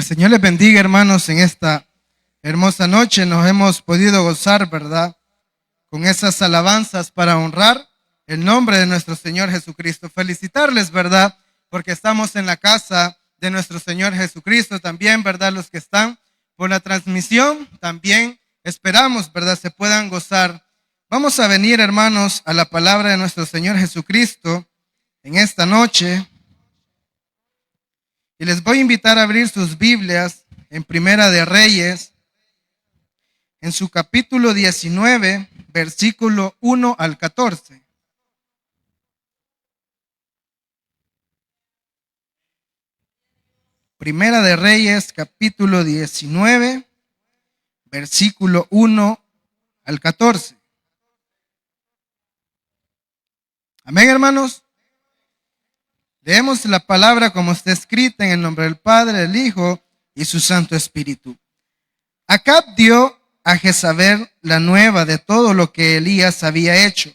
el Señor les bendiga, hermanos, en esta hermosa noche. Nos hemos podido gozar, ¿verdad?, con esas alabanzas para honrar el nombre de nuestro Señor Jesucristo. Felicitarles, ¿verdad?, porque estamos en la casa de nuestro Señor Jesucristo. También, ¿verdad?, los que están por la transmisión, también esperamos, ¿verdad?, se puedan gozar. Vamos a venir, hermanos, a la palabra de nuestro Señor Jesucristo en esta noche. Y les voy a invitar a abrir sus Biblias en Primera de Reyes, en su capítulo 19, versículo 1 al 14. Primera de Reyes, capítulo 19, versículo 1 al 14. Amén, hermanos. Leemos la palabra como está escrita en el nombre del Padre, del Hijo y su Santo Espíritu. Acab dio a Jezabel la nueva de todo lo que Elías había hecho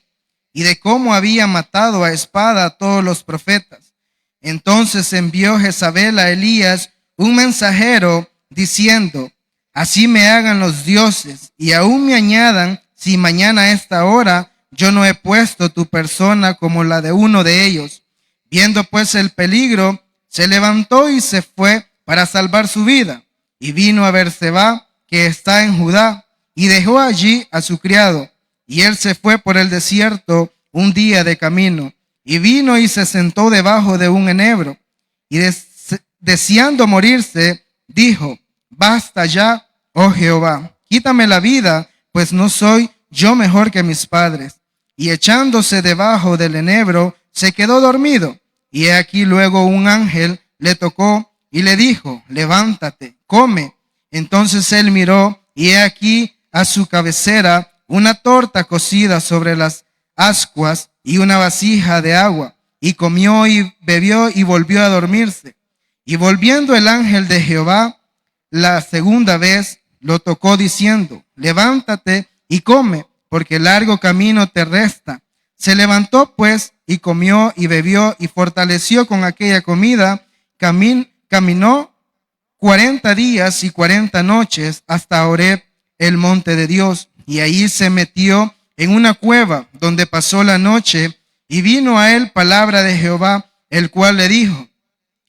y de cómo había matado a espada a todos los profetas. Entonces envió Jezabel a Elías un mensajero diciendo: así me hagan los dioses y aún me añadan, si mañana a esta hora yo no he puesto tu persona como la de uno de ellos. Viendo pues el peligro, se levantó y se fue para salvar su vida, y vino a Berseba, que está en Judá, y dejó allí a su criado. Y él se fue por el desierto un día de camino, y vino y se sentó debajo de un enebro, y deseando morirse, dijo: basta ya, oh Jehová, quítame la vida, pues no soy yo mejor que mis padres. Y echándose debajo del enebro, se quedó dormido, y he aquí luego un ángel le tocó y le dijo: levántate, come. Entonces él miró, y he aquí a su cabecera una torta cocida sobre las ascuas y una vasija de agua, y comió y bebió y volvió a dormirse. Y volviendo el ángel de Jehová la segunda vez, lo tocó diciendo: levántate y come, porque largo camino te resta. Se levantó pues y comió y bebió y fortaleció con aquella comida. Caminó 40 días y 40 noches hasta Horeb, el monte de Dios. Y ahí se metió en una cueva donde pasó la noche. Y vino a él palabra de Jehová, el cual le dijo: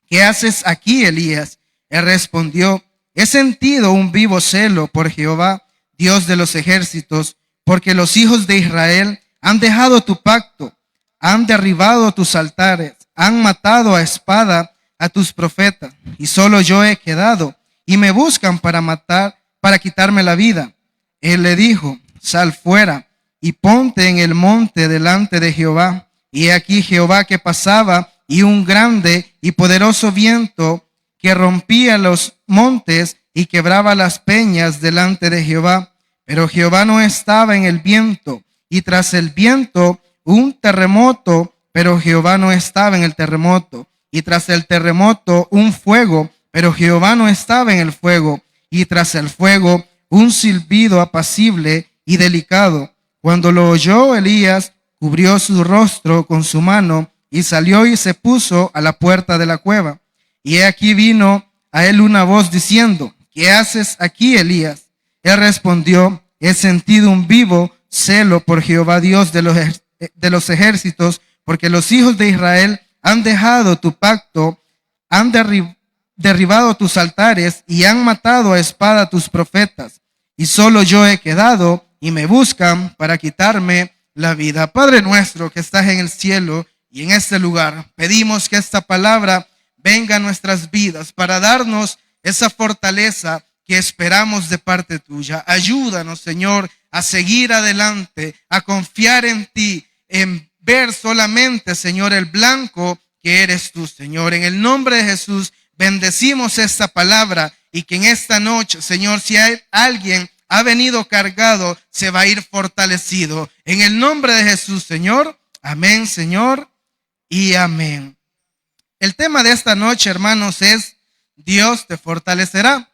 ¿qué haces aquí, Elías? Él respondió: he sentido un vivo celo por Jehová, Dios de los ejércitos, porque los hijos de Israel han dejado tu pacto, han derribado tus altares, han matado a espada a tus profetas, y solo yo he quedado, y me buscan para matar, para quitarme la vida. Él le dijo: sal fuera y ponte en el monte delante de Jehová. Y he aquí Jehová que pasaba, y un grande y poderoso viento que rompía los montes y quebraba las peñas delante de Jehová. Pero Jehová no estaba en el viento, y tras el viento un terremoto, pero Jehová no estaba en el terremoto. Y tras el terremoto un fuego, pero Jehová no estaba en el fuego. Y tras el fuego un silbido apacible y delicado. Cuando lo oyó Elías, cubrió su rostro con su mano y salió y se puso a la puerta de la cueva. Y he aquí vino a él una voz diciendo: ¿qué haces aquí, Elías? Él respondió: he sentido un vivo celo por Jehová, Dios de los ejércitos, porque los hijos de Israel han dejado tu pacto, han derribado tus altares y han matado a espada a tus profetas. Y solo yo he quedado, y me buscan para quitarme la vida. Padre nuestro que estás en el cielo y en este lugar, pedimos que esta palabra venga a nuestras vidas para darnos esa fortaleza que esperamos de parte tuya. Ayúdanos, Señor, a seguir adelante, a confiar en ti, en ver solamente, Señor, el blanco que eres tú, Señor. En el nombre de Jesús, bendecimos esta palabra, y que en esta noche, Señor, si hay alguien ha venido cargado, se va a ir fortalecido. En el nombre de Jesús, Señor. Amén, Señor, y amén. El tema de esta noche, hermanos, es: Dios te fortalecerá.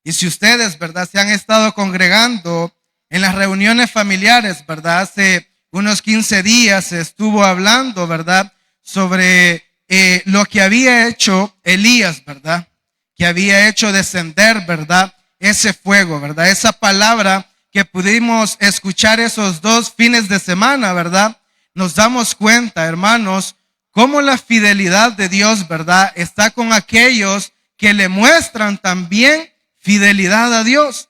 Y si ustedes, ¿verdad?, se han estado congregando en las reuniones familiares, ¿verdad?, hace unos 15 días se estuvo hablando, ¿verdad?, sobre lo que había hecho Elías, ¿verdad? que había hecho descender, ¿verdad? Ese fuego, ¿verdad? Esa palabra que pudimos escuchar esos 2 fines de semana, ¿verdad? Nos damos cuenta, hermanos, cómo la fidelidad de Dios, ¿verdad? Está con aquellos que le muestran también fidelidad a Dios.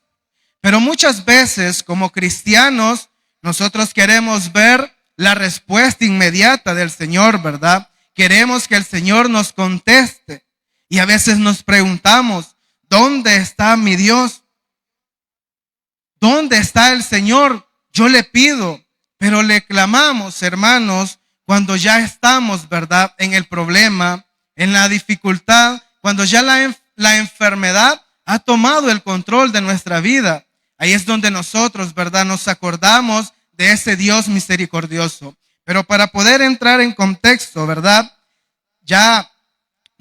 Pero muchas veces, como cristianos, nosotros queremos ver la respuesta inmediata del Señor, ¿verdad? Queremos que el Señor nos conteste. Y a veces nos preguntamos, ¿dónde está mi Dios? ¿Dónde está el Señor? Yo le pido, pero le clamamos, hermanos, cuando ya estamos, ¿verdad?, en el problema, en la dificultad, cuando ya la enfermedad ha tomado el control de nuestra vida. Ahí es donde nosotros, ¿verdad?, nos acordamos de ese Dios misericordioso. Pero para poder entrar en contexto, ¿verdad?, ya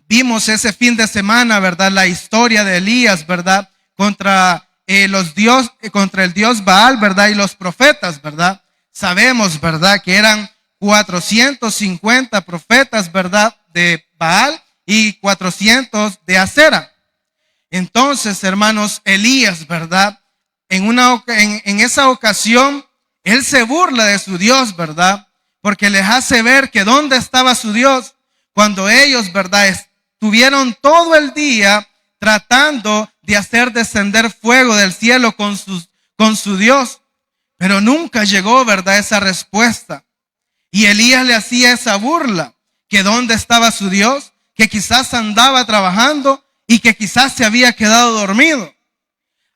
vimos ese fin de semana, ¿verdad?, la historia de Elías, ¿verdad?, contra el dios Baal, ¿verdad?, y los profetas, ¿verdad? Sabemos, ¿verdad?, que eran 450 profetas, ¿verdad?, de Baal y 400 de Acera. Entonces, hermanos, Elías, ¿verdad?, en esa ocasión, él se burla de su Dios, ¿verdad?, porque les hace ver que dónde estaba su Dios cuando ellos, ¿verdad?, estuvieron todo el día tratando de hacer descender fuego del cielo con su Dios, pero nunca llegó, ¿verdad?, esa respuesta. Y Elías le hacía esa burla, que dónde estaba su Dios, que quizás andaba trabajando y que quizás se había quedado dormido.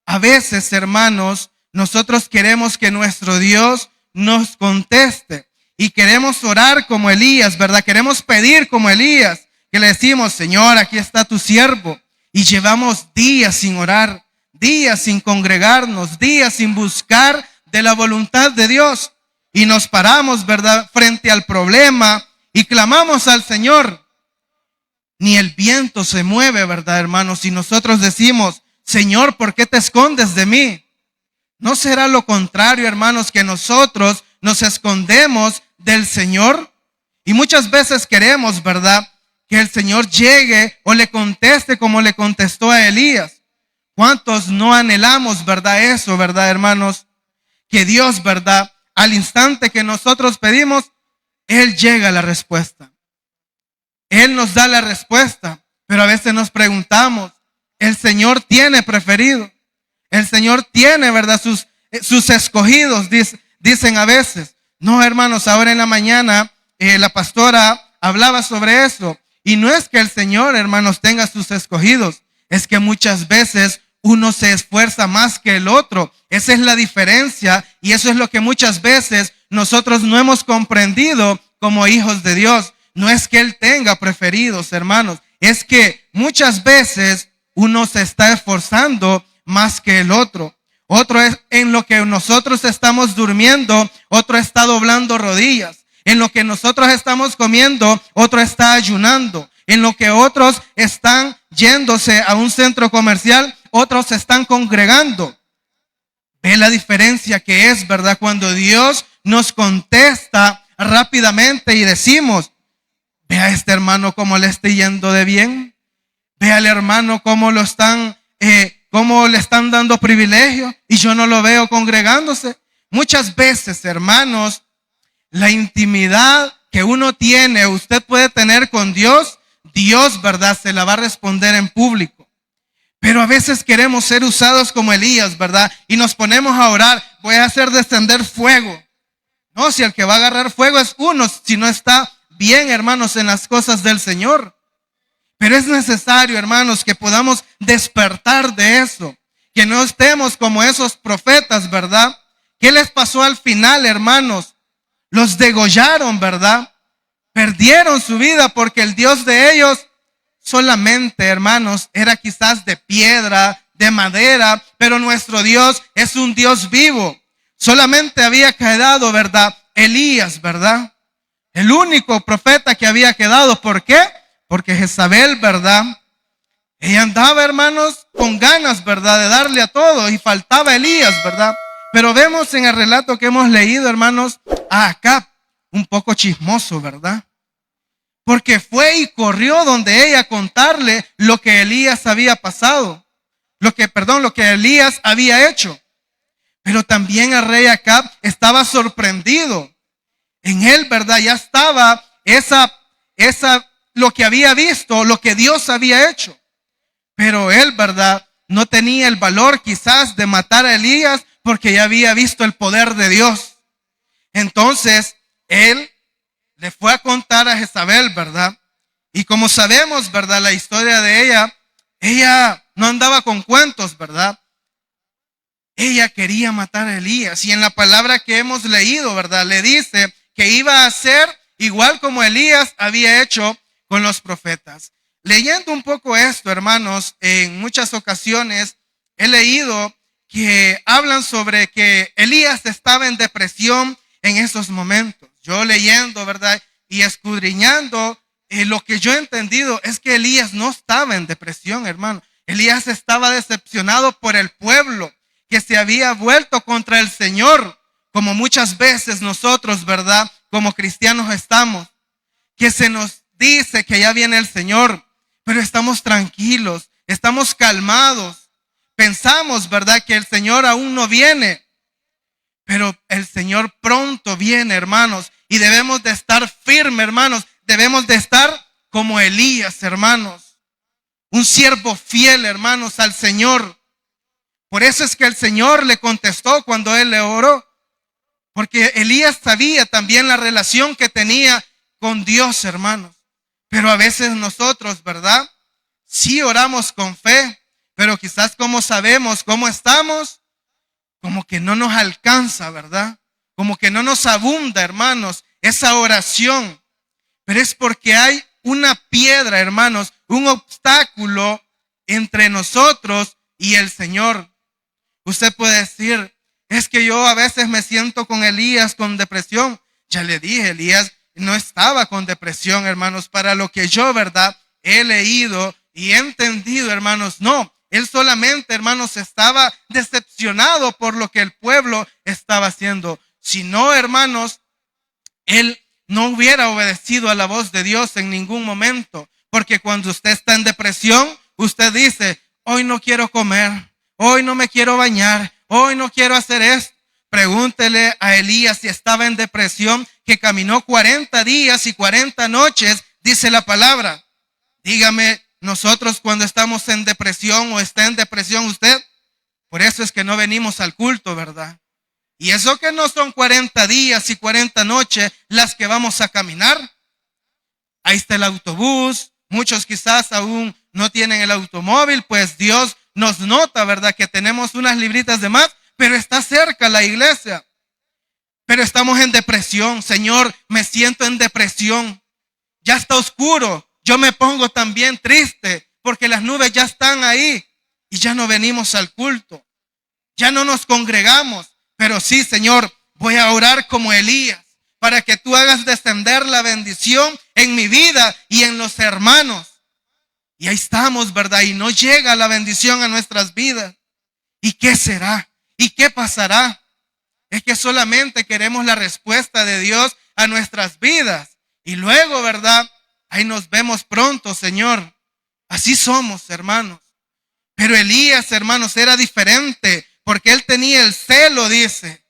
A veces, hermanos, nosotros queremos que nuestro Dios nos conteste y queremos orar como Elías, ¿verdad? Queremos pedir como Elías, que le decimos, Señor, aquí está tu siervo. Y llevamos días sin orar, días sin congregarnos, días sin buscar de la voluntad de Dios. Y nos paramos, ¿verdad?, frente al problema y clamamos al Señor. Ni el viento se mueve, ¿verdad, hermanos? Y nosotros decimos, Señor, ¿por qué te escondes de mí? ¿No será lo contrario, hermanos, que nosotros nos escondemos del Señor? Y muchas veces queremos, ¿verdad?, que el Señor llegue o le conteste como le contestó a Elías. ¿Cuántos no anhelamos, verdad, eso, verdad, hermanos? Que Dios, verdad, al instante que nosotros pedimos, Él llega a la respuesta. Él nos da la respuesta, pero a veces nos preguntamos, ¿el Señor tiene preferido? El Señor tiene, ¿verdad?, sus escogidos, dicen a veces. No, hermanos, ahora en la mañana la pastora hablaba sobre eso. Y no es que el Señor, hermanos, tenga sus escogidos, es que muchas veces uno se esfuerza más que el otro. Esa es la diferencia y eso es lo que muchas veces nosotros no hemos comprendido como hijos de Dios. No es que Él tenga preferidos, hermanos, es que muchas veces uno se está esforzando más que el otro. Otro es en lo que nosotros estamos durmiendo, otro está doblando rodillas. En lo que nosotros estamos comiendo, otro está ayunando. En lo que otros están yéndose a un centro comercial, otros se están congregando. Ve la diferencia que es, ¿verdad? Cuando Dios nos contesta rápidamente y decimos, ve a este hermano cómo le está yendo de bien. Ve al hermano cómo le están dando privilegio y yo no lo veo congregándose. Muchas veces, hermanos, la intimidad que uno tiene, usted puede tener con Dios, Dios, ¿verdad?, se la va a responder en público. Pero a veces queremos ser usados como Elías, ¿verdad? Y nos ponemos a orar, voy a hacer descender fuego. No, si el que va a agarrar fuego es uno, si no está bien, hermanos, en las cosas del Señor. Pero es necesario, hermanos, que podamos despertar de eso, que no estemos como esos profetas, ¿verdad? ¿Qué les pasó al final, hermanos? Los degollaron, ¿verdad? Perdieron su vida porque el Dios de ellos solamente, hermanos, era quizás de piedra, de madera, pero nuestro Dios es un Dios vivo. Solamente había quedado, ¿verdad?, Elías, ¿verdad? El único profeta que había quedado. ¿Por qué? Porque Jezabel, ¿verdad?, ella andaba, hermanos, con ganas, ¿verdad?, de darle a todo y faltaba Elías, ¿verdad? Pero vemos en el relato que hemos leído, hermanos, a Acab, un poco chismoso, ¿verdad? porque fue y corrió donde ella a contarle lo que Elías había pasado, lo que Elías había hecho. Pero también el rey Acab estaba sorprendido. En él, ¿verdad? Ya estaba lo que había visto, lo que Dios había hecho. Pero él, ¿verdad? No tenía el valor quizás de matar a Elías porque ya había visto el poder de Dios. Entonces, él le fue a contar a Jezabel, ¿verdad? Y como sabemos, ¿verdad? La historia de ella no andaba con cuentos, ¿verdad? Ella quería matar a Elías. Y en la palabra que hemos leído, ¿verdad? Le dice que iba a hacer igual como Elías había hecho con los profetas. Leyendo un poco esto, hermanos, en muchas ocasiones he leído que hablan sobre que Elías estaba en depresión en esos momentos. Yo leyendo, ¿verdad? Y escudriñando, lo que yo he entendido es que Elías no estaba en depresión, hermano. Elías estaba decepcionado por el pueblo que se había vuelto contra el Señor, como muchas veces nosotros, ¿verdad? Como cristianos estamos, que se nos dice que ya viene el Señor, pero estamos tranquilos, estamos calmados, pensamos, ¿verdad? Que el Señor aún no viene, pero el Señor pronto viene, hermanos, y debemos de estar firmes, hermanos, debemos de estar como Elías, hermanos, un siervo fiel, hermanos, al Señor. Por eso es que el Señor le contestó cuando él le oró, porque Elías sabía también la relación que tenía con Dios, hermanos. Pero a veces nosotros, ¿verdad? Sí oramos con fe, pero quizás como sabemos cómo estamos, como que no nos alcanza, ¿verdad? Como que no nos abunda, hermanos, esa oración. Pero es porque hay una piedra, hermanos, un obstáculo entre nosotros y el Señor. Usted puede decir, es que yo a veces me siento con Elías con depresión. Ya le dije, Elías no estaba con depresión, hermanos, para lo que yo, ¿verdad? He leído y he entendido, hermanos, no. Él solamente, hermanos, estaba decepcionado por lo que el pueblo estaba haciendo. Si no, hermanos, él no hubiera obedecido a la voz de Dios en ningún momento. Porque cuando usted está en depresión, usted dice, hoy no quiero comer, hoy no me quiero bañar, hoy no quiero hacer esto. Pregúntele a Elías si estaba en depresión, que caminó 40 días y 40 noches, dice la palabra. Dígame, nosotros cuando estamos en depresión o está en depresión usted, por eso es que no venimos al culto, ¿verdad? Y eso que no son 40 días y 40 noches las que vamos a caminar. Ahí está el autobús, muchos quizás aún no tienen el automóvil, pues Dios nos nota, ¿verdad? Que tenemos unas libritas de más, pero está cerca la iglesia. Pero estamos en depresión, Señor, me siento en depresión. Ya está oscuro, yo me pongo también triste porque las nubes ya están ahí y ya no venimos al culto. Ya no nos congregamos, pero sí, Señor, voy a orar como Elías para que tú hagas descender la bendición en mi vida y en los hermanos. Y ahí estamos, ¿verdad? Y no llega la bendición a nuestras vidas. ¿Y qué será? ¿Y qué pasará? Es que solamente queremos la respuesta de Dios a nuestras vidas. Y luego, ¿verdad? Ahí nos vemos pronto, Señor. Así somos, hermanos. Pero Elías, hermanos, era diferente porque él tenía el celo, dice.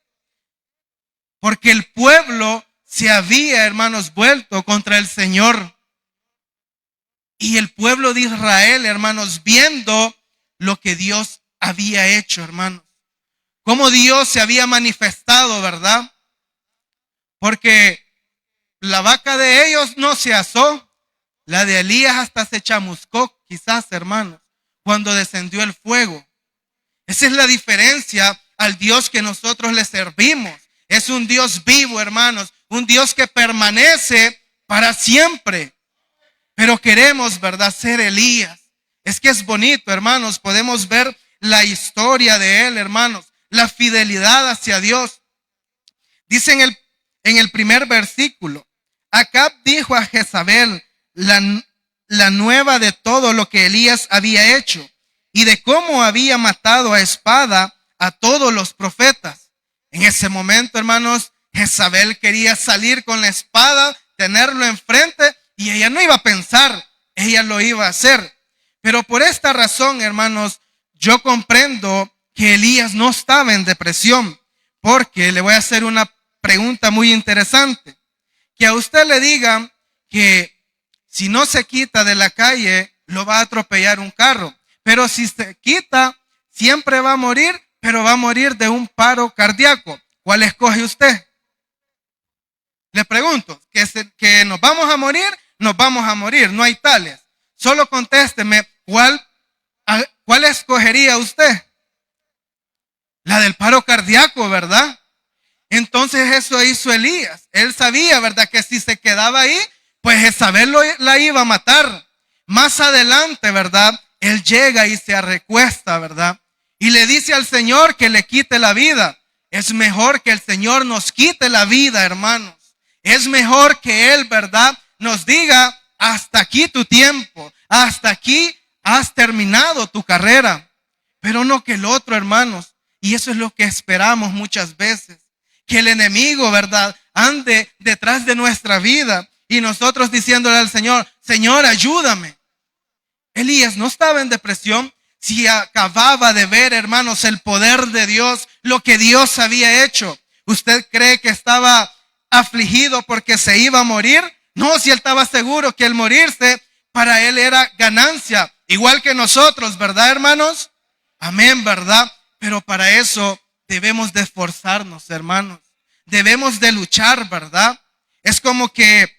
Porque el pueblo se había, hermanos, vuelto contra el Señor. Y el pueblo de Israel, hermanos, viendo lo que Dios había hecho, hermanos. Cómo Dios se había manifestado, ¿verdad? Porque la vaca de ellos no se asó. La de Elías hasta se chamuscó, quizás, hermanos, cuando descendió el fuego. Esa es la diferencia al Dios que nosotros le servimos. Es un Dios vivo, hermanos. Un Dios que permanece para siempre. Pero queremos, ¿verdad?, ser Elías. Es que es bonito, hermanos. Podemos ver la historia de él, hermanos. La fidelidad hacia Dios. Dice en el primer versículo. Acab dijo a Jezabel la nueva de todo lo que Elías había hecho y de cómo había matado a espada a todos los profetas. En ese momento, hermanos, Jezabel quería salir con la espada, tenerlo enfrente y ella no iba a pensar, ella lo iba a hacer. Pero por esta razón, hermanos, yo comprendo que Elías no estaba en depresión, porque le voy a hacer una pregunta muy interesante. Que a usted le digan que si no se quita de la calle, lo va a atropellar un carro. Pero si se quita, siempre va a morir, pero va a morir de un paro cardíaco. ¿Cuál escoge usted? Le pregunto, que nos vamos a morir, no hay tales. Solo contésteme, ¿cuál escogería usted? La del paro cardíaco, ¿verdad? Entonces eso hizo Elías. Él sabía, ¿verdad?, que si se quedaba ahí, pues Jezabel la iba a matar. Más adelante, ¿verdad?, él llega y se recuesta, ¿verdad?, y le dice al Señor que le quite la vida. Es mejor que el Señor nos quite la vida, hermanos. Es mejor que Él, ¿verdad?, nos diga, hasta aquí tu tiempo, hasta aquí has terminado tu carrera. Pero no que el otro, hermanos. Y eso es lo que esperamos muchas veces. Que el enemigo, ¿verdad?, ande detrás de nuestra vida y nosotros diciéndole al Señor, Señor, ayúdame. Elías no estaba en depresión si acababa de ver, hermanos, el poder de Dios, lo que Dios había hecho. ¿Usted cree que estaba afligido porque se iba a morir? No, si él estaba seguro que el morirse para él era ganancia, igual que nosotros, ¿verdad, hermanos? Amén, ¿verdad? Pero para eso debemos de esforzarnos, hermanos. Debemos de luchar, ¿verdad? Es como que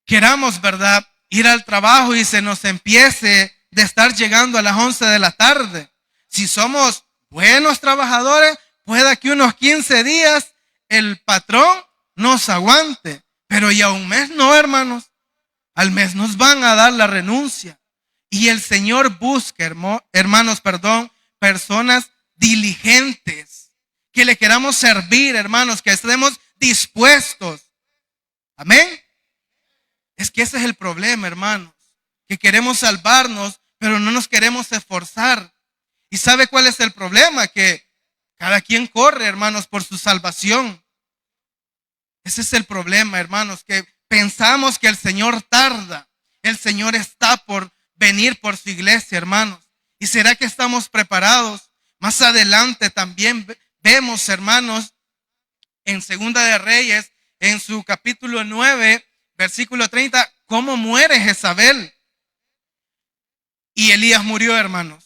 queramos, ¿verdad?, ir al trabajo y se nos empiece de estar llegando a las 11 de la tarde. Si somos buenos trabajadores, pueda que unos 15 días el patrón nos aguante. Pero ya un mes no, hermanos. Al mes nos van a dar la renuncia. Y el Señor busca, hermanos, personas diligentes, que le queramos servir, hermanos, que estemos dispuestos. Amén. Es que ese es el problema, hermanos, que queremos salvarnos, pero no nos queremos esforzar. ¿Y sabe cuál es el problema? Que cada quien corre, hermanos, por su salvación. Ese es el problema, hermanos, que pensamos que el Señor tarda. El Señor está por venir por su iglesia, hermanos. ¿Y será que estamos preparados? Más adelante también vemos, hermanos, en Segunda de Reyes, en su capítulo 9, versículo 30, cómo muere Jezabel. Y Elías murió, hermanos.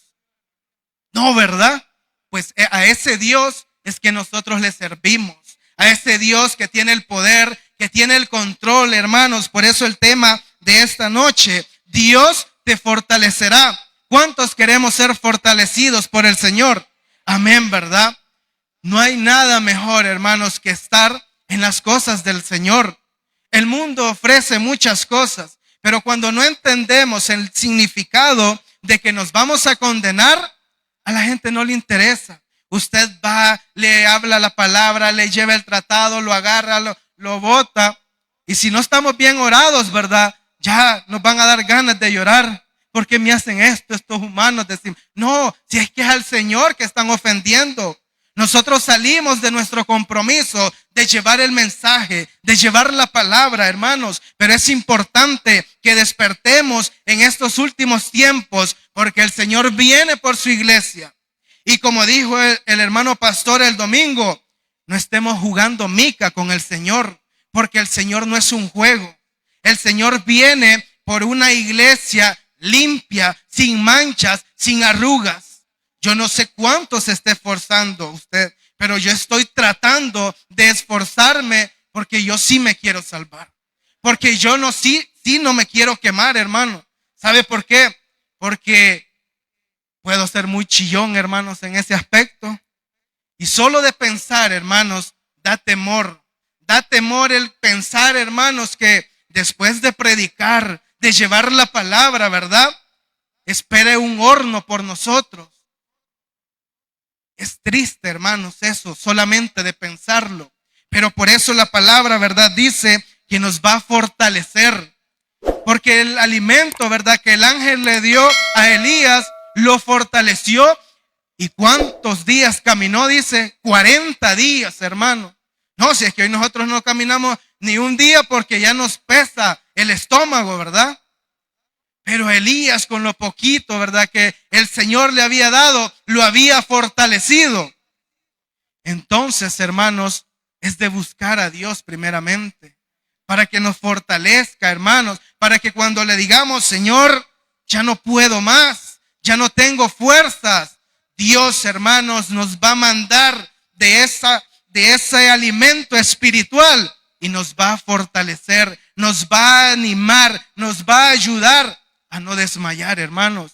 No, ¿verdad? Pues a ese Dios es que nosotros le servimos. A ese Dios que tiene el poder, que tiene el control, hermanos. Por eso el tema de esta noche, Dios te fortalecerá. ¿Cuántos queremos ser fortalecidos por el Señor? Amén, ¿verdad? No hay nada mejor, hermanos, que estar en las cosas del Señor. El mundo ofrece muchas cosas, pero cuando no entendemos el significado de que nos vamos a condenar, a la gente no le interesa. Usted va, le habla la palabra, le lleva el tratado, lo agarra, lo bota. Y si no estamos bien orados, ¿verdad?, ya nos van a dar ganas de llorar. ¿Por qué me hacen esto estos humanos? Decimos, no, si es que es al Señor que están ofendiendo. Nosotros salimos de nuestro compromiso de llevar el mensaje, de llevar la palabra, hermanos. Pero es importante que despertemos en estos últimos tiempos, porque el Señor viene por su iglesia. Y como dijo el hermano pastor el domingo, no estemos jugando mica con el Señor, porque el Señor no es un juego. El Señor viene por una iglesia limpia, sin manchas, sin arrugas. Yo no sé cuánto se esté esforzando usted, pero yo estoy tratando de esforzarme porque yo sí me quiero salvar. Porque yo sí no me quiero quemar, hermano. ¿Sabe por qué? Porque puedo ser muy chillón, hermanos, en ese aspecto. Y solo de pensar, hermanos, da temor. Da temor el pensar, hermanos, que después de predicar, de llevar la palabra, ¿verdad?, espere un horno por nosotros. Es triste, hermanos, eso, solamente de pensarlo. Pero por eso la palabra, ¿verdad?, dice que nos va a fortalecer. Porque el alimento, ¿verdad?, que el ángel le dio a Elías, lo fortaleció. ¿Y cuántos días caminó? Dice, 40 días, hermano. No, si es que hoy nosotros no caminamos ni un día porque ya nos pesa el estómago, ¿verdad? Pero Elías, con lo poquito, ¿verdad?, que el Señor le había dado, lo había fortalecido. Entonces, hermanos, es de buscar a Dios primeramente, para que nos fortalezca, hermanos, para que cuando le digamos, Señor, ya no puedo más, ya no tengo fuerzas, Dios, hermanos, nos va a mandar de ese alimento espiritual y nos va a fortalecer, nos va a animar, nos va a ayudar a no desmayar, hermanos.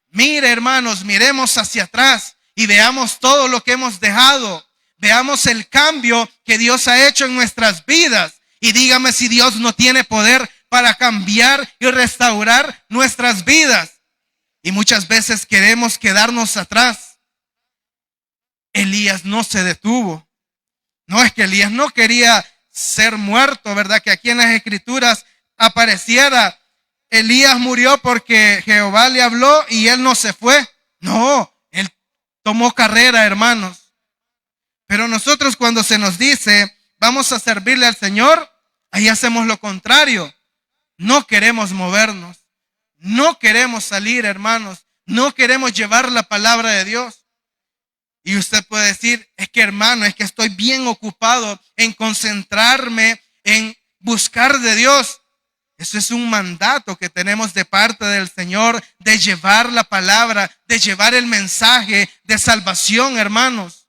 Mire, hermanos, miremos hacia atrás y veamos todo lo que hemos dejado. Veamos el cambio que Dios ha hecho en nuestras vidas. Y dígame si Dios no tiene poder para cambiar y restaurar nuestras vidas. Y muchas veces queremos quedarnos atrás. Elías no se detuvo. No, es que Elías no quería ser muerto, ¿verdad? Que aquí en las Escrituras apareciera, Elías murió porque Jehová le habló y él no se fue. No, él tomó carrera, hermanos. Pero nosotros, cuando se nos dice, vamos a servirle al Señor, ahí hacemos lo contrario. No queremos movernos. No queremos salir, hermanos. No queremos llevar la palabra de Dios. Y usted puede decir, es que, hermano, es que estoy bien ocupado en concentrarme, en buscar de Dios. Eso es un mandato que tenemos de parte del Señor, de llevar la palabra, de llevar el mensaje de salvación, hermanos.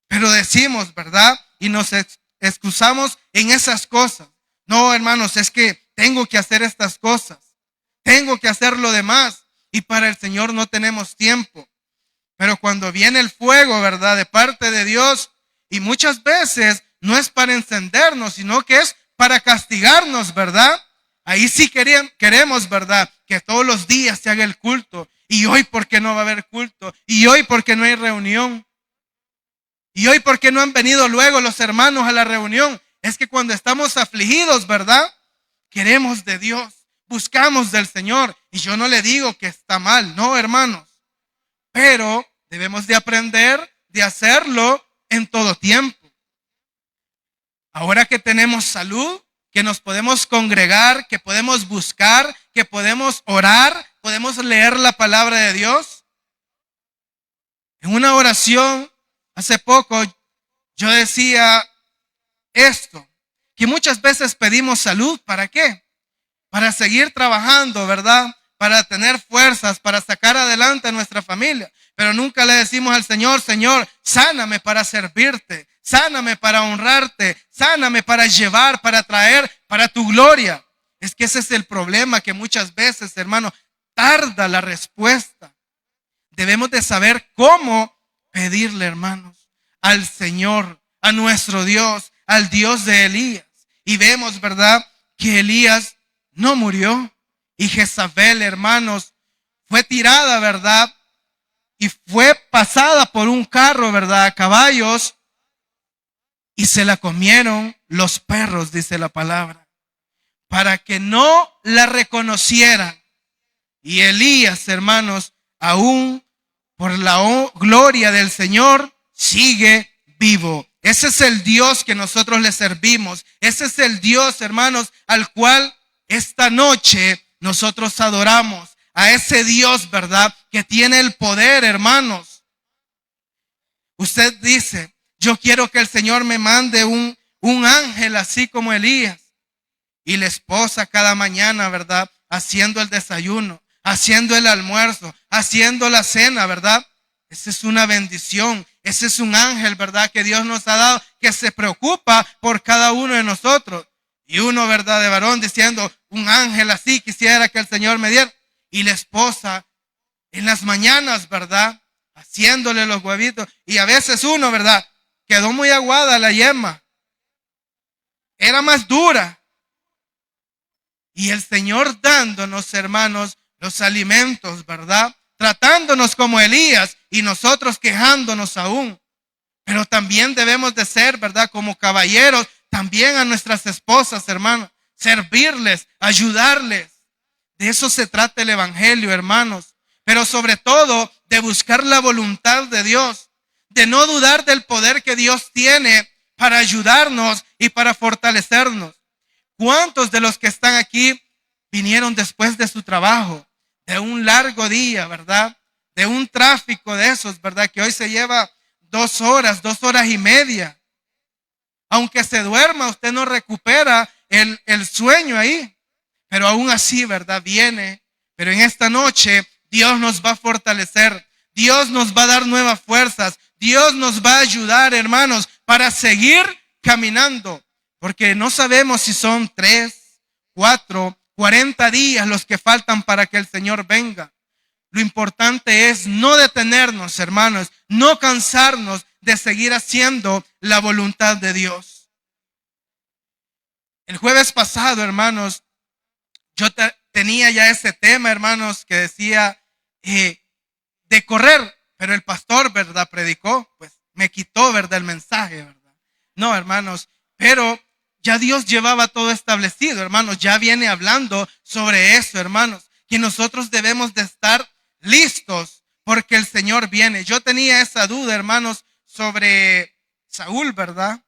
Pero decimos, ¿verdad? Y nos excusamos en esas cosas. No, hermanos, es que tengo que hacer estas cosas. Tengo que hacer lo demás. Y para el Señor no tenemos tiempo. Pero cuando viene el fuego, ¿verdad?, de parte de Dios, y muchas veces no es para encendernos, sino que es para castigarnos, ¿verdad? Ahí sí queremos, ¿verdad?, que todos los días se haga el culto. Y hoy, ¿por qué no va a haber culto? Y hoy, ¿por qué no hay reunión? Y hoy, ¿por qué no han venido luego los hermanos a la reunión? Es que cuando estamos afligidos, ¿verdad?, queremos de Dios, buscamos del Señor. Y yo no le digo que está mal, no, hermanos. Pero debemos de aprender de hacerlo en todo tiempo. Ahora que tenemos salud, que nos podemos congregar, que podemos buscar, que podemos orar, podemos leer la palabra de Dios. En una oración, hace poco, yo decía esto, que muchas veces pedimos salud, ¿para qué? Para seguir trabajando, ¿verdad? Para tener fuerzas, para sacar adelante a nuestra familia. Pero nunca le decimos al Señor, Señor, sáname para servirte, sáname para honrarte, sáname para llevar, para traer, para tu gloria. Es que ese es el problema, que muchas veces, hermano, tarda la respuesta. Debemos de saber cómo pedirle, hermanos, al Señor, a nuestro Dios, al Dios de Elías. Y vemos, ¿verdad?, que Elías no murió. Y Jezabel, hermanos, fue tirada, ¿verdad?, y fue pasada por un carro, ¿verdad?, a caballos, y se la comieron los perros, dice la palabra, para que no la reconocieran. Y Elías, hermanos, aún por la gloria del Señor, sigue vivo. Ese es el Dios que nosotros le servimos. Ese es el Dios, hermanos, al cual esta noche nosotros adoramos. A ese Dios, ¿verdad?, que tiene el poder, hermanos. Usted dice, yo quiero que el Señor me mande un ángel así como Elías. Y la esposa cada mañana, ¿verdad?, haciendo el desayuno, haciendo el almuerzo, haciendo la cena, ¿verdad? Esa es una bendición. Ese es un ángel, ¿verdad?, que Dios nos ha dado, que se preocupa por cada uno de nosotros. Y uno, ¿verdad?, de varón diciendo, un ángel así quisiera que el Señor me diera. Y la esposa en las mañanas, ¿verdad?, haciéndole los huevitos. Y a veces uno, ¿verdad?, quedó muy aguada la yema. Era más dura. Y el Señor dándonos, hermanos, los alimentos, ¿verdad?, tratándonos como Elías y nosotros quejándonos aún. Pero también debemos de ser, ¿verdad?, como caballeros, también a nuestras esposas, hermanos, servirles, ayudarles. De eso se trata el evangelio, hermanos. Pero sobre todo de buscar la voluntad de Dios, de no dudar del poder que Dios tiene para ayudarnos y para fortalecernos. ¿Cuántos de los que están aquí vinieron después de su trabajo, de un largo día, verdad? De un tráfico de esos, ¿verdad? Que hoy se lleva 2 horas, 2 horas y media. Aunque se duerma, usted no recupera el sueño ahí. Pero aún así, ¿verdad? Viene. Pero en esta noche Dios nos va a fortalecer. Dios nos va a dar nuevas fuerzas. Dios nos va a ayudar, hermanos, para seguir caminando. Porque no sabemos si son 3, 4, 40 días los que faltan para que el Señor venga. Lo importante es no detenernos, hermanos, no cansarnos de seguir haciendo la voluntad de Dios. El jueves pasado, hermanos, yo tenía ya ese tema, hermanos, que decía de correr, pero el pastor, ¿verdad? Predicó, pues me quitó, ¿verdad? El mensaje, ¿verdad? No, hermanos, pero ya Dios llevaba todo establecido, hermanos, ya viene hablando sobre eso, hermanos, que nosotros debemos de estar listos porque el Señor viene. Yo tenía esa duda, hermanos, sobre Saúl, ¿verdad?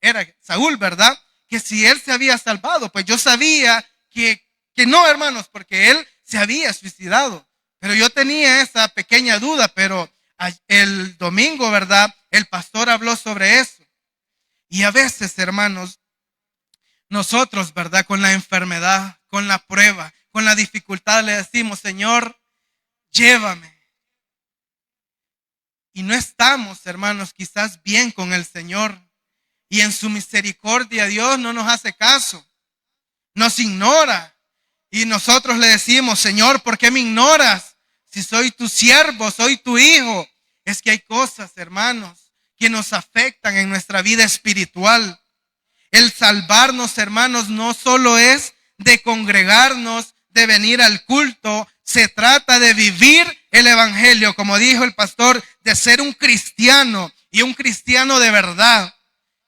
Era Saúl, ¿verdad? Que si él se había salvado, pues yo sabía que no, hermanos, porque él se había suicidado. Pero yo tenía esa pequeña duda, pero el domingo, ¿verdad? El pastor habló sobre eso. Y a veces, hermanos, nosotros, ¿verdad? Con la enfermedad, con la prueba, con la dificultad, le decimos, Señor, llévame. Y no estamos, hermanos, quizás bien con el Señor. Y en su misericordia Dios no nos hace caso. Nos ignora. Y nosotros le decimos, Señor, ¿por qué me ignoras? Si soy tu siervo, soy tu hijo. Es que hay cosas, hermanos, que nos afectan en nuestra vida espiritual. El salvarnos, hermanos, no solo es de congregarnos, de venir al culto. Se trata de vivir el evangelio, como dijo el pastor, de ser un cristiano y un cristiano de verdad,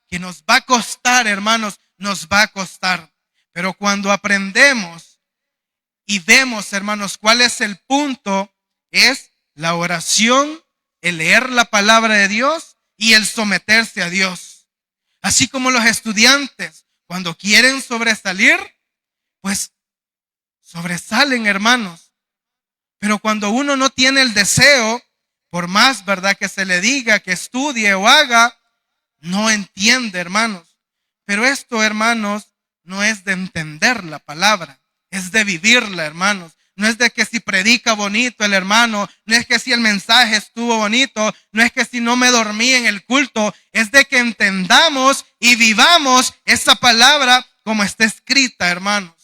que nos va a costar, hermanos, nos va a costar. Pero cuando aprendemos y vemos, hermanos, cuál es el punto, es la oración, el leer la palabra de Dios y el someterse a Dios. Así como los estudiantes, cuando quieren sobresalir, pues sobresalen, hermanos. Pero cuando uno no tiene el deseo, por más, ¿verdad?, que se le diga que estudie o haga, no entiende, hermanos. Pero esto, hermanos, no es de entender la palabra, es de vivirla, hermanos. No es de que si predica bonito el hermano, no es que si el mensaje estuvo bonito, no es que si no me dormí en el culto, es de que entendamos y vivamos esa palabra como está escrita, hermanos.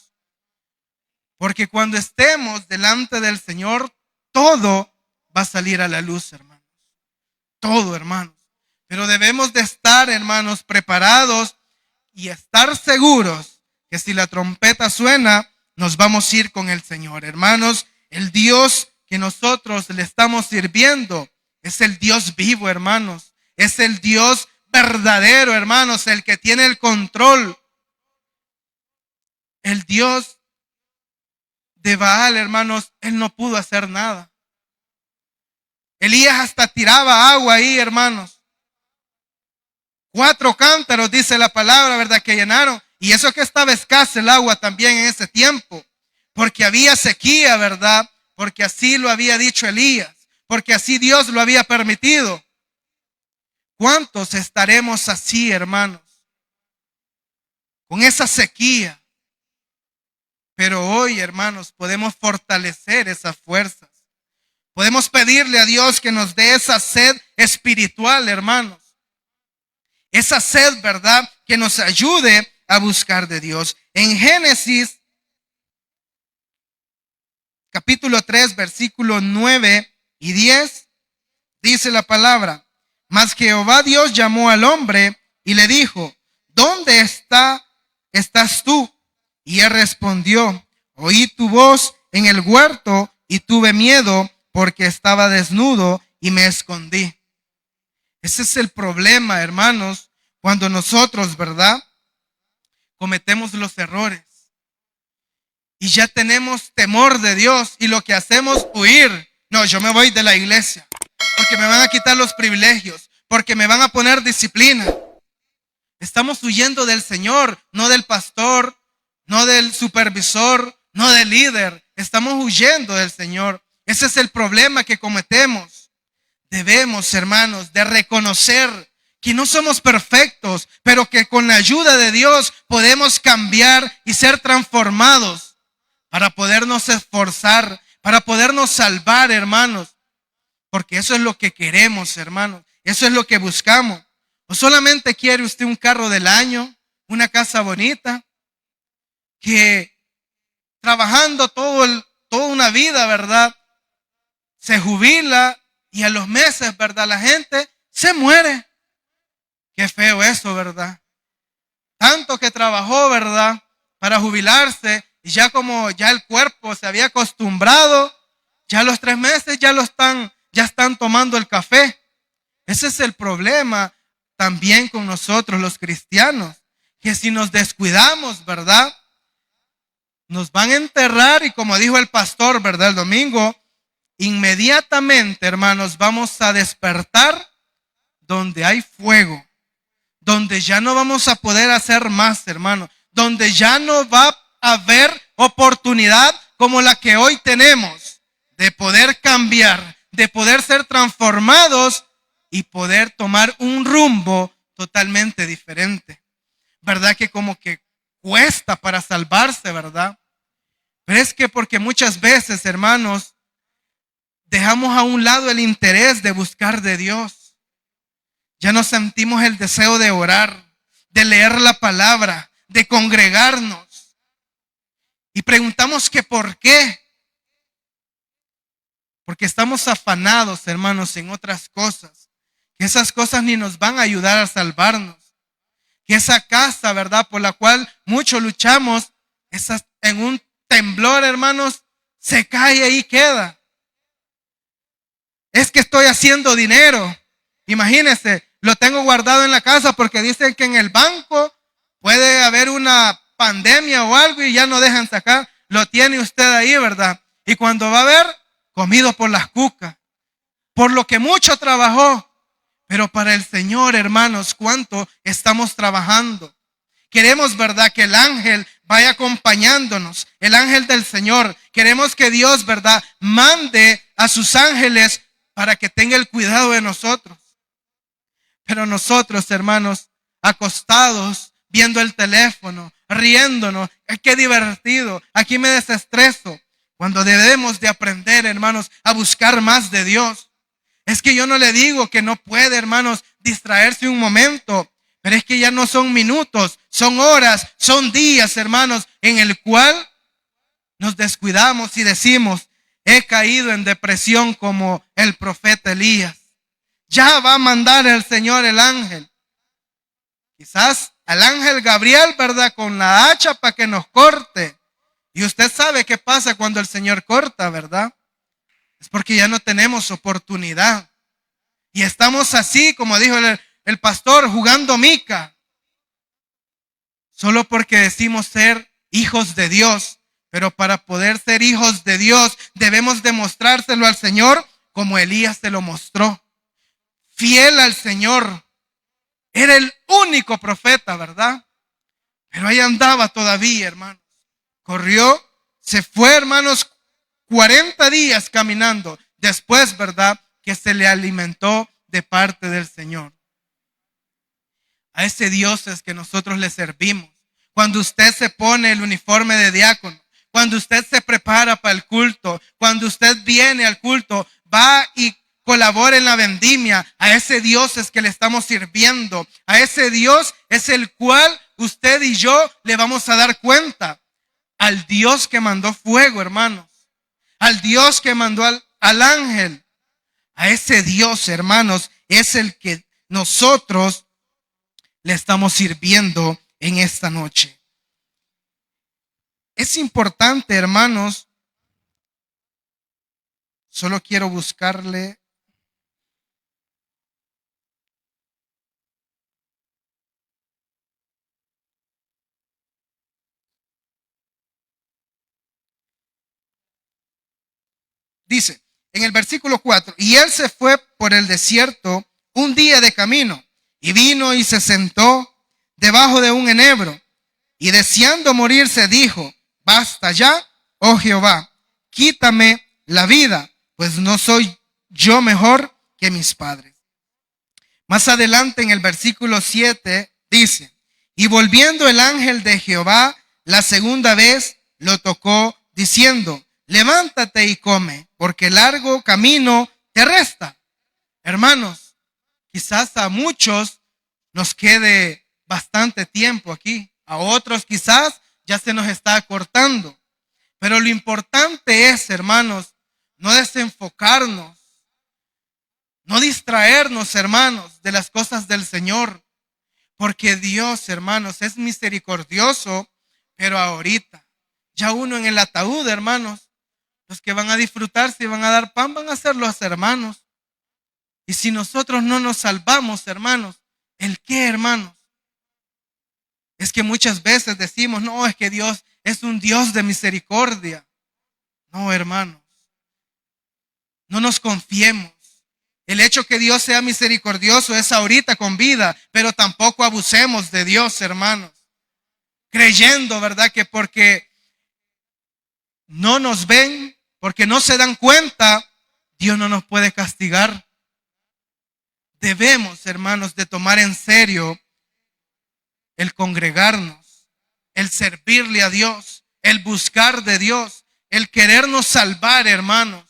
Porque cuando estemos delante del Señor, todo va a salir a la luz, hermanos. Todo, hermanos. Pero debemos de estar, hermanos, preparados y estar seguros que si la trompeta suena, nos vamos a ir con el Señor. Hermanos, el Dios que nosotros le estamos sirviendo es el Dios vivo, hermanos. Es el Dios verdadero, hermanos, el que tiene el control. El Dios de Baal, hermanos, él no pudo hacer nada. Elías hasta tiraba agua ahí, hermanos. 4 cántaros, dice la palabra, ¿verdad?, que llenaron. Y eso que estaba escasa el agua también en ese tiempo. Porque había sequía, ¿verdad? Porque así lo había dicho Elías. Porque así Dios lo había permitido. ¿Cuántos estaremos así, hermanos? Con esa sequía. Pero hoy, hermanos, podemos fortalecer esas fuerzas. Podemos pedirle a Dios que nos dé esa sed espiritual, hermanos. Esa sed, ¿verdad?, que nos ayude a buscar de Dios. En Génesis, capítulo 3, versículos 9 y 10, dice la palabra: Mas Jehová Dios llamó al hombre y le dijo: ¿Dónde estás tú? Y él respondió: Oí tu voz en el huerto y tuve miedo porque estaba desnudo y me escondí. Ese es el problema, hermanos, cuando nosotros, ¿verdad?, cometemos los errores y ya tenemos temor de Dios y lo que hacemos, huir. No, yo me voy de la iglesia porque me van a quitar los privilegios, porque me van a poner disciplina. Estamos huyendo del Señor, no del pastor, no del supervisor, no del líder. Estamos huyendo del Señor. Ese es el problema que cometemos. Debemos, hermanos, de reconocer que no somos perfectos, pero que con la ayuda de Dios podemos cambiar y ser transformados para podernos esforzar, para podernos salvar, hermanos. Porque eso es lo que queremos, hermanos. Eso es lo que buscamos. ¿O solamente quiere usted un carro del año, una casa bonita, que trabajando toda una vida, ¿verdad? Se jubila y a los meses, ¿verdad? La gente se muere. Qué feo eso, ¿verdad? Tanto que trabajó, ¿verdad? Para jubilarse y ya como ya el cuerpo se había acostumbrado, ya a los 3 meses ya están tomando el café. Ese es el problema también con nosotros los cristianos, que si nos descuidamos, ¿verdad? Nos van a enterrar y como dijo el pastor, ¿verdad? El domingo, inmediatamente, hermanos, vamos a despertar donde hay fuego, donde ya no vamos a poder hacer más, hermanos, donde ya no va a haber oportunidad como la que hoy tenemos de poder cambiar, de poder ser transformados y poder tomar un rumbo totalmente diferente. ¿Verdad que como que cuesta para salvarse, verdad? Pero es que porque muchas veces, hermanos, dejamos a un lado el interés de buscar de Dios. Ya no sentimos el deseo de orar, de leer la palabra, de congregarnos. Y preguntamos que por qué. Porque estamos afanados, hermanos, en otras cosas. Que esas cosas ni nos van a ayudar a salvarnos. Que esa casa, ¿verdad? Por la cual muchos luchamos, en un temblor, hermanos, se cae y queda. Es que estoy haciendo dinero. Imagínense, lo tengo guardado en la casa porque dicen que en el banco puede haber una pandemia o algo y ya no dejan sacar. Lo tiene usted ahí, ¿verdad? Y cuando va a ver, comido por las cucas. Por lo que mucho trabajó. Pero para el Señor, hermanos, ¿cuánto estamos trabajando? Queremos, ¿verdad? Que el ángel vaya acompañándonos. El ángel del Señor. Queremos que Dios, ¿verdad? Mande a sus ángeles para que tenga el cuidado de nosotros. Pero nosotros, hermanos, acostados, viendo el teléfono, riéndonos, qué divertido, aquí me desestreso. Cuando debemos de aprender, hermanos, a buscar más de Dios. Es que yo no le digo que no puede, hermanos, distraerse un momento, pero es que ya no son minutos, son horas, son días, hermanos, en el cual nos descuidamos y decimos, he caído en depresión como el profeta Elías. Ya va a mandar el Señor el ángel. Quizás al ángel Gabriel, ¿verdad? Con la hacha para que nos corte. Y usted sabe qué pasa cuando el Señor corta, ¿verdad? Es porque ya no tenemos oportunidad. Y estamos así, como dijo el pastor, jugando mica. Solo porque decimos ser hijos de Dios. Pero para poder ser hijos de Dios, debemos demostrárselo al Señor como Elías se lo mostró. Fiel al Señor. Era el único profeta, ¿verdad? Pero ahí andaba todavía, hermanos. Corrió, se fue, hermanos, 40 días caminando. Después, ¿verdad? Que se le alimentó de parte del Señor. A ese Dios es que nosotros le servimos. Cuando usted se pone el uniforme de diácono, cuando usted se prepara para el culto, cuando usted viene al culto, va y colabora en la vendimia, a ese Dios es que le estamos sirviendo. A ese Dios es el cual usted y yo le vamos a dar cuenta. Al Dios que mandó fuego, hermanos. Al Dios que mandó al ángel. A ese Dios, hermanos, es el que nosotros le estamos sirviendo en esta noche. Es importante, hermanos. Solo quiero buscarle. Dice en el versículo 4, y él se fue por el desierto un día de camino y vino y se sentó debajo de un enebro, y deseando morirse dijo: basta ya, oh Jehová, quítame la vida, pues no soy yo mejor que mis padres. Más adelante en el versículo 7 dice: y volviendo el ángel de Jehová la segunda vez lo tocó, diciendo: levántate y come, porque largo camino te resta. Hermanos, quizás a muchos nos quede bastante tiempo aquí, a otros quizás ya se nos está acortando. Pero lo importante es, hermanos, no desenfocarnos, no distraernos, hermanos, de las cosas del Señor. Porque Dios, hermanos, es misericordioso, pero ahorita, ya uno en el ataúd, hermanos, los que van a disfrutar, si van a dar pan, van a ser los hermanos. Y si nosotros no nos salvamos, hermanos, ¿el qué, hermanos? Es que muchas veces decimos: no, es que Dios es un Dios de misericordia. No, hermanos, no nos confiemos. El hecho que Dios sea misericordioso es ahorita con vida, pero tampoco abusemos de Dios, hermanos. Creyendo, ¿verdad?, que porque no nos ven, porque no se dan cuenta, Dios no nos puede castigar. Debemos, hermanos, de tomar en serio el congregarnos, el servirle a Dios, el buscar de Dios, el querernos salvar, hermanos.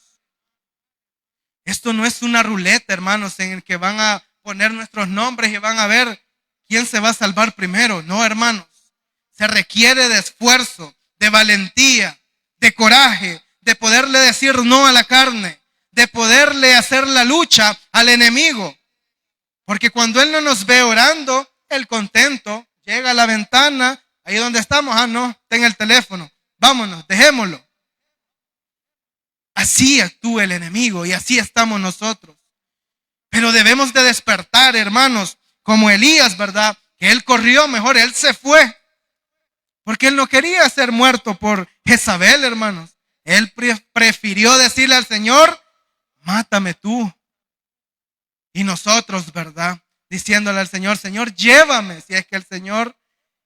Esto no es una ruleta, hermanos, en el que van a poner nuestros nombres y van a ver quién se va a salvar primero. No, hermanos. Se requiere de esfuerzo, de valentía, de coraje, de poderle decir no a la carne, de poderle hacer la lucha al enemigo. Porque cuando Él no nos ve orando, Él contento llega a la ventana, ahí donde estamos: ah, no, ten el teléfono, vámonos, dejémoslo. Así actúa el enemigo y así estamos nosotros. Pero debemos de despertar, hermanos, como Elías, ¿verdad? Que él corrió, mejor él se fue. Porque él no quería ser muerto por Jezabel, hermanos. Él prefirió decirle al Señor: mátame tú. Y nosotros, ¿verdad?, diciéndole al Señor: Señor, llévame. Si es que el Señor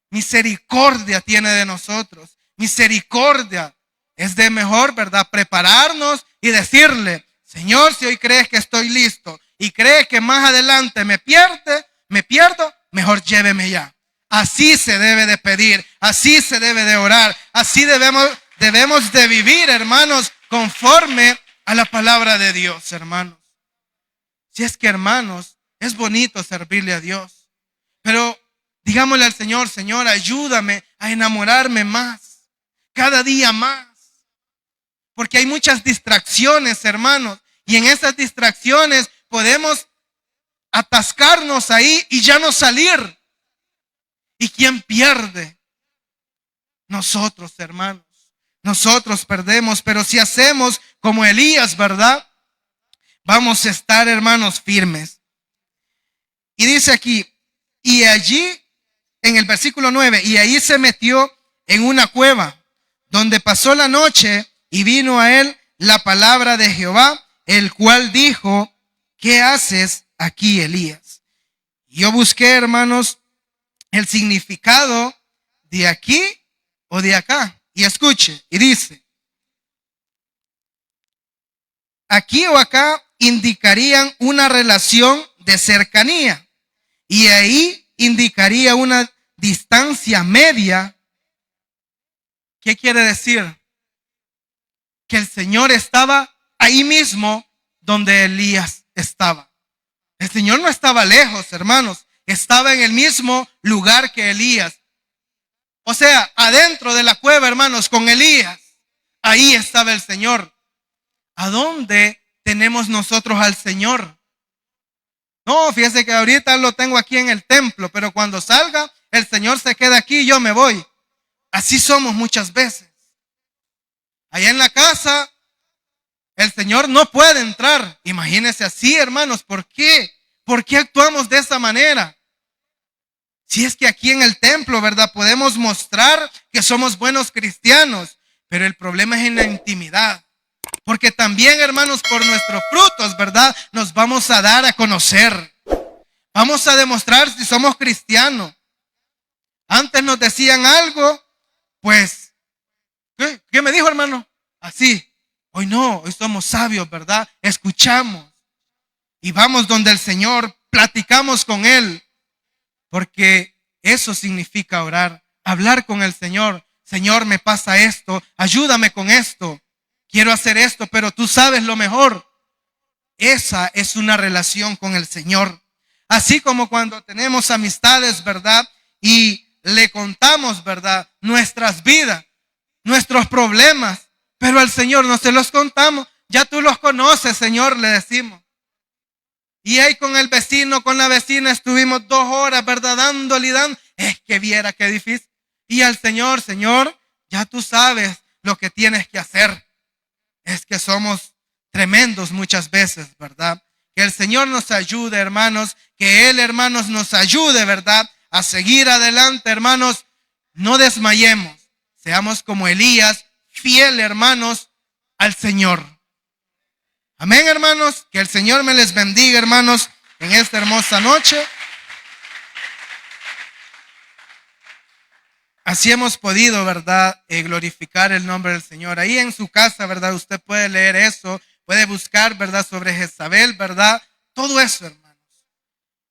misericordia tiene de nosotros. Misericordia. Es de mejor, ¿verdad?, prepararnos y decirle: Señor, si hoy crees que estoy listo y crees que más adelante me pierdo, mejor lléveme ya. Así se debe de pedir, así se debe de orar, así debemos de vivir, hermanos, conforme a la palabra de Dios, hermanos. Si es que, hermanos, es bonito servirle a Dios, pero digámosle al Señor: Señor, ayúdame a enamorarme más, cada día más. Porque hay muchas distracciones, hermanos, y en esas distracciones podemos atascarnos ahí y ya no salir. ¿Y quién pierde? Nosotros, hermanos. Nosotros perdemos, pero si hacemos como Elías, ¿verdad?, vamos a estar, hermanos, firmes. Y dice aquí: y allí, en el versículo 9, y ahí se metió en una cueva, donde pasó la noche, y vino a él la palabra de Jehová, el cual dijo: ¿qué haces aquí, Elías? Y yo busqué, hermanos, el significado de aquí o de acá. Y escuche, y dice: aquí o acá indicarían una relación de cercanía, y ahí indicaría una distancia media. ¿Qué quiere decir? Que el Señor estaba ahí mismo donde Elías estaba. El Señor no estaba lejos, hermanos. Estaba en el mismo lugar que Elías. O sea, adentro de la cueva, hermanos, con Elías. Ahí estaba el Señor. ¿A dónde tenemos nosotros al Señor? No, fíjese que ahorita lo tengo aquí en el templo, pero cuando salga, el Señor se queda aquí y yo me voy. Así somos muchas veces. Allá en la casa, el Señor no puede entrar. Imagínense así, hermanos. ¿Por qué? ¿Por qué actuamos de esa manera? Si es que aquí en el templo, ¿verdad?, podemos mostrar que somos buenos cristianos, pero el problema es en la intimidad. Porque también, hermanos, por nuestros frutos, ¿verdad?, nos vamos a dar a conocer. Vamos a demostrar si somos cristianos. Antes nos decían algo, pues, ¿qué me dijo, hermano? Así. Hoy no, hoy somos sabios, ¿verdad? Escuchamos y vamos donde el Señor, platicamos con Él, porque eso significa orar, hablar con el Señor. Señor, me pasa esto, ayúdame con esto, quiero hacer esto, pero tú sabes lo mejor. Esa es una relación con el Señor. Así como cuando tenemos amistades, ¿verdad? Y le contamos, ¿verdad? Nuestras vidas, nuestros problemas, pero al Señor no se los contamos. Ya tú los conoces, Señor, le decimos. Y ahí con el vecino, con la vecina, estuvimos 2 horas, ¿verdad? Dándole y dando. Es que viera qué difícil. Y al Señor, Señor, ya tú sabes lo que tienes que hacer. Es que somos tremendos muchas veces, ¿verdad? Que el Señor nos ayude, hermanos. Que Él, hermanos, nos ayude, ¿verdad? A seguir adelante, hermanos. No desmayemos. Seamos como Elías, fiel, hermanos, al Señor. Amén, hermanos. Que el Señor me les bendiga, hermanos, en esta hermosa noche. Así hemos podido, ¿verdad? Glorificar el nombre del Señor. Ahí en su casa, ¿verdad? Usted puede leer eso, puede buscar, ¿verdad? Sobre Jezabel, ¿verdad? Todo eso, hermanos.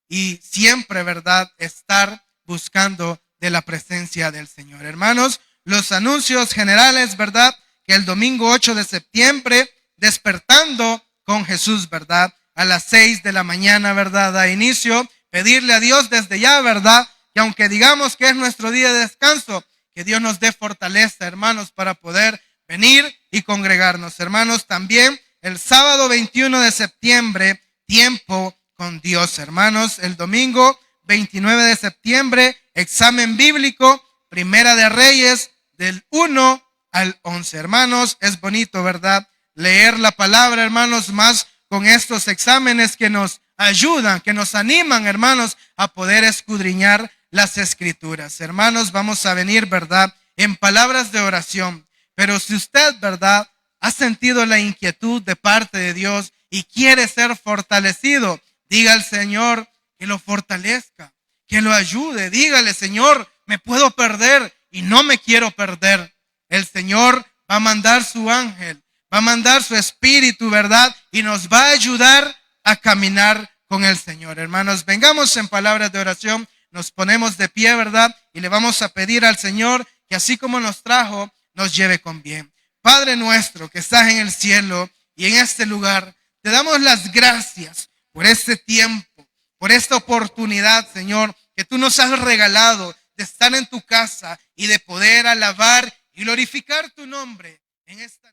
Y siempre, ¿verdad? Estar buscando de la presencia del Señor. Hermanos, los anuncios generales, ¿verdad? Que el domingo 8 de septiembre, despertando con Jesús, ¿verdad? A las 6 de la mañana, ¿verdad? Da inicio, pedirle a Dios desde ya, ¿verdad? Que aunque digamos que es nuestro día de descanso, que Dios nos dé fortaleza, hermanos, para poder venir y congregarnos. Hermanos, también el sábado 21 de septiembre, tiempo con Dios. Hermanos, el domingo 29 de septiembre, examen bíblico, Primera de Reyes, del 1 al 11. Hermanos, es bonito, ¿verdad? Leer la palabra, hermanos, más con estos exámenes que nos ayudan, que nos animan, hermanos, a poder escudriñar las escrituras. Hermanos, vamos a venir, ¿verdad? En palabras de oración. Pero si usted, ¿verdad? Ha sentido la inquietud de parte de Dios y quiere ser fortalecido, diga al Señor que lo fortalezca, que lo ayude. Dígale, Señor, me puedo perder y no me quiero perder. El Señor va a mandar su ángel, va a mandar su espíritu, ¿verdad? Y nos va a ayudar a caminar con el Señor. Hermanos, vengamos en palabras de oración. Nos ponemos de pie, ¿verdad? Y le vamos a pedir al Señor que así como nos trajo, nos lleve con bien. Padre nuestro que estás en el cielo y en este lugar, te damos las gracias por este tiempo, por esta oportunidad, Señor, que tú nos has regalado de estar en tu casa y de poder alabar y glorificar tu nombre en esta